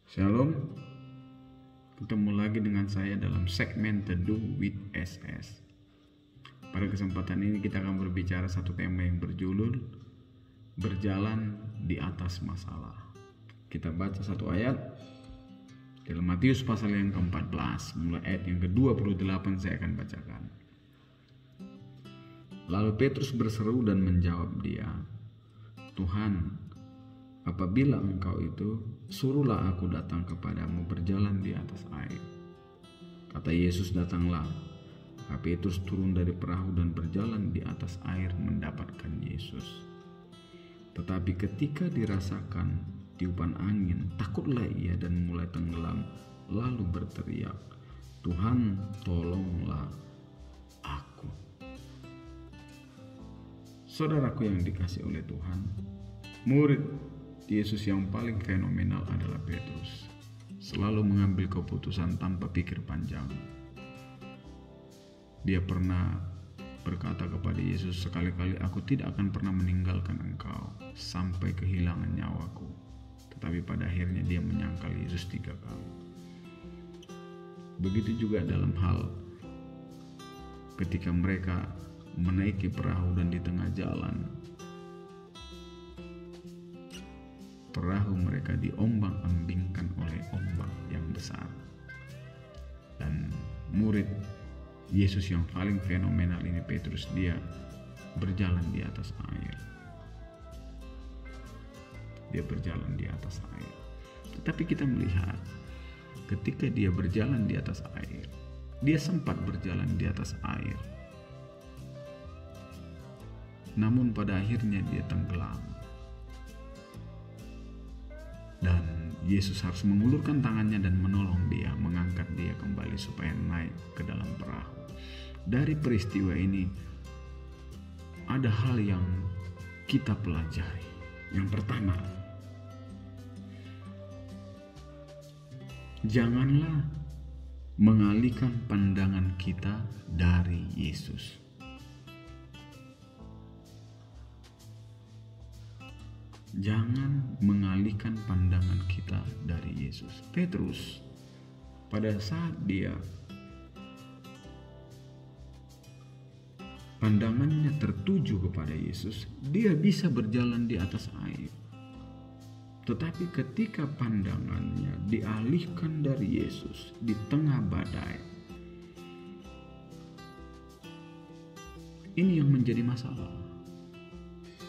Shalom, ketemu lagi dengan saya dalam segmen Teduh with SS. Pada kesempatan ini kita akan berbicara satu tema yang berjudul Berjalan di atas masalah. Kita baca satu ayat dalam Matius pasal yang ke-14, mulai ayat yang ke-28 saya akan bacakan. Lalu Petrus berseru dan menjawab dia, "Tuhan, apabila engkau itu, suruhlah aku datang kepadamu berjalan di atas air." Kata Yesus, "Datanglah." Maka Petrus turun dari perahu dan berjalan di atas air mendapatkan Yesus. Tetapi ketika dirasakan tiupan angin, takutlah ia dan mulai tenggelam, lalu berteriak, "Tuhan, tolonglah aku." Saudaraku yang dikasihi oleh Tuhan, murid Yesus yang paling fenomenal adalah Petrus. Selalu mengambil keputusan tanpa pikir panjang. Dia pernah berkata kepada Yesus, "Sekali-kali aku tidak akan pernah meninggalkan engkau sampai kehilangan nyawaku." Tetapi pada akhirnya dia menyangkal Yesus 3 kali. Begitu juga dalam hal ketika mereka menaiki perahu dan di tengah jalan perahu mereka diombang-ambingkan oleh ombak yang besar. Dan murid Yesus yang paling fenomenal ini, Petrus, dia berjalan di atas air. Dia berjalan di atas air. Tetapi kita melihat ketika dia berjalan di atas air, dia sempat berjalan di atas air. Namun pada akhirnya dia tenggelam. Dan Yesus harus mengulurkan tangannya dan menolong dia, mengangkat dia kembali supaya naik ke dalam perahu. Dari peristiwa ini ada hal yang kita pelajari. Yang pertama, janganlah mengalihkan pandangan kita dari Yesus. Jangan mengalihkan pandangan kita dari Yesus. Petrus, pada saat dia pandangannya tertuju kepada Yesus, dia bisa berjalan di atas air. Tetapi ketika pandangannya dialihkan dari Yesus di tengah badai, ini yang menjadi masalah.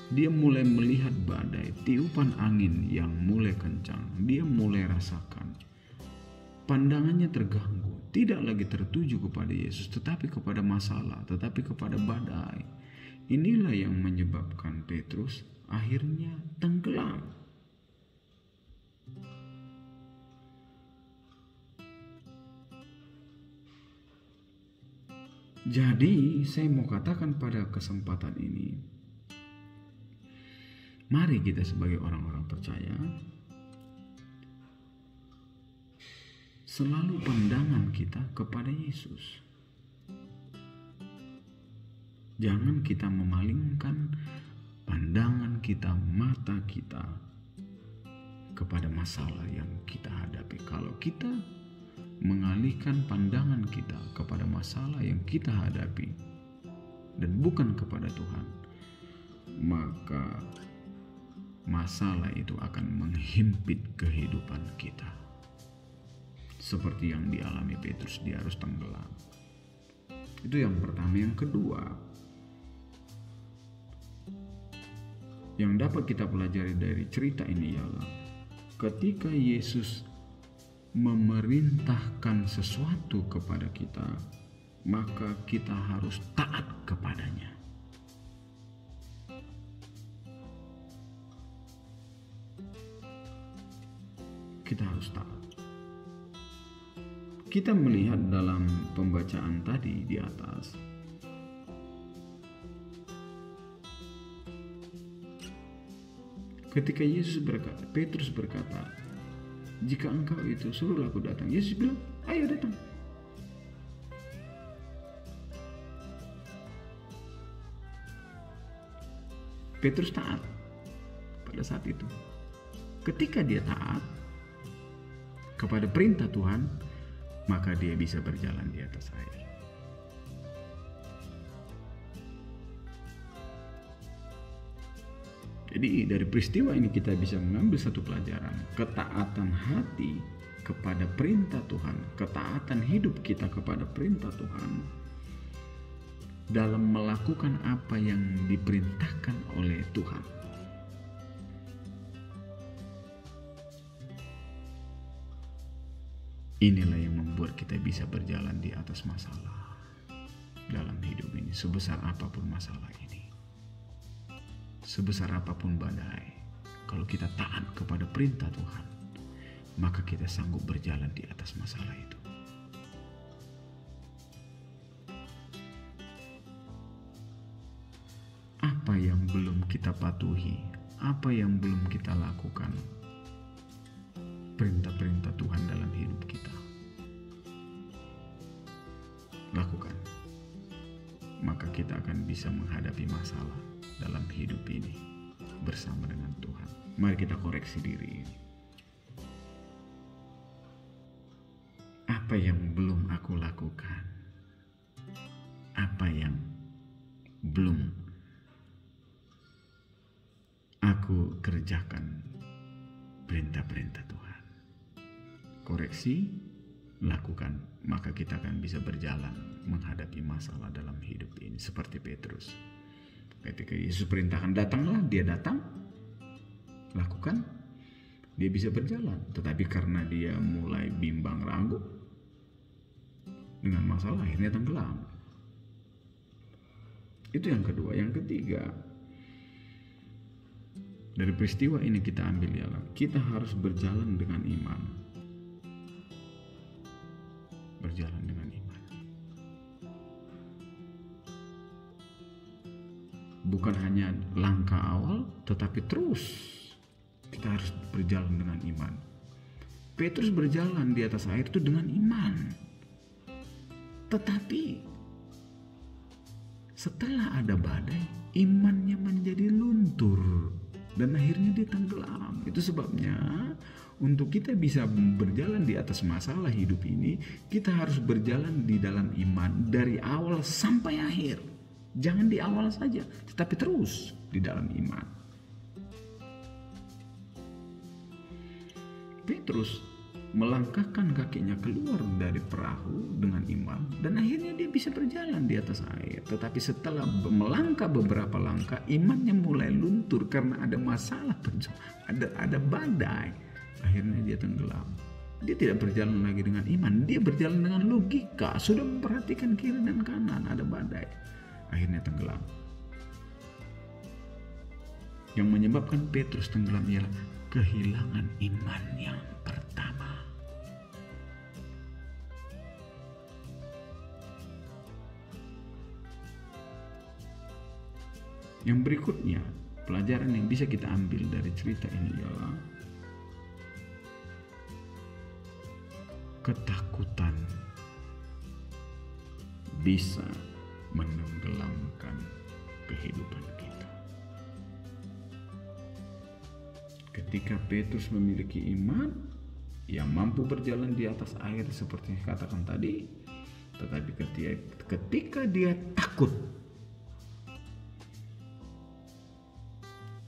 Dia mulai melihat badai, tiupan angin yang mulai kencang. Dia mulai rasakan pandangannya terganggu, tidak lagi tertuju kepada Yesus, tetapi kepada masalah, tetapi kepada badai. Inilah yang menyebabkan Petrus akhirnya tenggelam. Jadi saya mau katakan pada kesempatan ini, mari kita sebagai orang-orang percaya selalu pandangan kita kepada Yesus. Jangan kita memalingkan pandangan kita, mata kita kepada masalah yang kita hadapi. Kalau kita mengalihkan pandangan kita kepada masalah yang kita hadapi dan bukan kepada Tuhan, maka masalah itu akan menghimpit kehidupan kita. Seperti yang dialami Petrus, dia harus tenggelam. Itu yang pertama. Yang kedua, yang dapat kita pelajari dari cerita ini ialah ketika Yesus memerintahkan sesuatu kepada kita, maka kita harus taat kepadanya. Kita harus taat. Kita melihat dalam pembacaan tadi di atas, ketika Petrus berkata, "Jika engkau itu, suruhlah aku datang." Yesus bilang, "Ayo datang." Petrus taat pada saat itu. Ketika dia taat, kepada perintah Tuhan, maka dia bisa berjalan di atas air. Jadi dari peristiwa ini kita bisa mengambil satu pelajaran. Ketaatan hati kepada perintah Tuhan, ketaatan hidup kita kepada perintah Tuhan dalam melakukan apa yang diperintahkan oleh Tuhan. Inilah yang membuat kita bisa berjalan di atas masalah dalam hidup ini, sebesar apapun masalah ini. Sebesar apapun badai, kalau kita taat kepada perintah Tuhan, maka kita sanggup berjalan di atas masalah itu. Apa yang belum kita patuhi, apa yang belum kita lakukan, perintah-perintah Tuhan dalam hidup kita, lakukan. Maka kita akan bisa menghadapi masalah dalam hidup ini bersama dengan Tuhan. Mari kita koreksi diri. Apa yang belum aku lakukan? Apa yang belum aku kerjakan perintah-perintah Tuhan? Koreksi, lakukan, maka kita akan bisa berjalan menghadapi masalah dalam hidup ini seperti Petrus. Ketika Yesus perintahkan datanglah, dia datang, lakukan, dia bisa berjalan. Tetapi karena dia mulai bimbang ragu dengan masalah, akhirnya tenggelam. Itu yang kedua. Yang ketiga, dari peristiwa ini kita ambil ialah kita harus berjalan dengan iman. Berjalan dengan iman. Bukan hanya langkah awal, tetapi terus kita harus berjalan dengan iman. Petrus berjalan di atas air itu dengan iman. Tetapi setelah ada badai, imannya menjadi luntur dan akhirnya dia tenggelam. Itu sebabnya untuk kita bisa berjalan di atas masalah hidup ini, kita harus berjalan di dalam iman dari awal sampai akhir. Jangan di awal saja, tetapi terus di dalam iman. Petrus melangkahkan kakinya keluar dari perahu dengan iman dan akhirnya dia bisa berjalan di atas air. Tetapi setelah melangkah beberapa langkah, imannya mulai luntur karena ada masalah, ada badai. Akhirnya dia tenggelam. Dia tidak berjalan lagi dengan iman, dia berjalan dengan logika. Sudah memperhatikan kiri dan kanan, ada badai. Akhirnya tenggelam. Yang menyebabkan Petrus tenggelam ialah kehilangan iman yang pertama. Yang berikutnya, pelajaran yang bisa kita ambil dari cerita ini ialah ketakutan bisa menenggelamkan kehidupan kita. Ketika Petrus memiliki iman yang mampu berjalan di atas air seperti yang katakan tadi, tetapi ketika dia takut,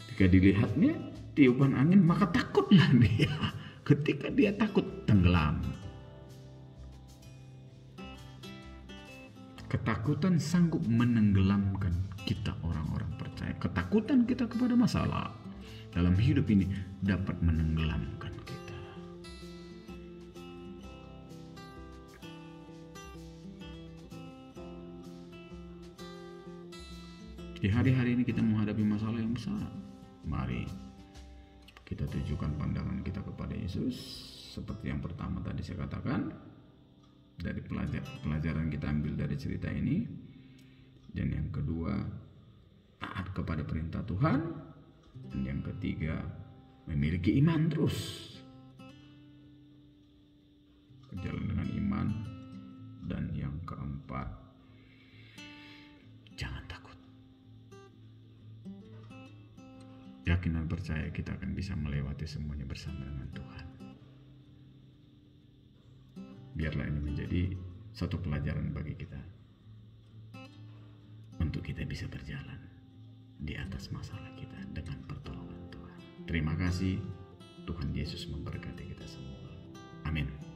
ketika dilihatnya tiupan angin, maka takutlah dia. Ketika dia takut, tenggelam. Ketakutan sanggup menenggelamkan kita orang-orang percaya. Ketakutan kita kepada masalah dalam hidup ini dapat menenggelamkan kita. Di hari-hari ini kita menghadapi masalah yang besar. Mari kita tujukan pandangan kita kepada Yesus. Seperti yang pertama tadi saya katakan, dari pelajaran kita ambil dari cerita ini. Dan yang kedua, taat kepada perintah Tuhan. Dan yang ketiga, memiliki iman terus. Berjalan dengan iman. Dan yang keempat, jangan takut. Yakin dan percaya kita akan bisa melewati semuanya bersama dengan Tuhan. Biarlah ini menjadi satu pelajaran bagi kita untuk kita bisa berjalan di atas masalah kita dengan pertolongan Tuhan. Terima kasih. Tuhan Yesus memberkati kita semua. Amin.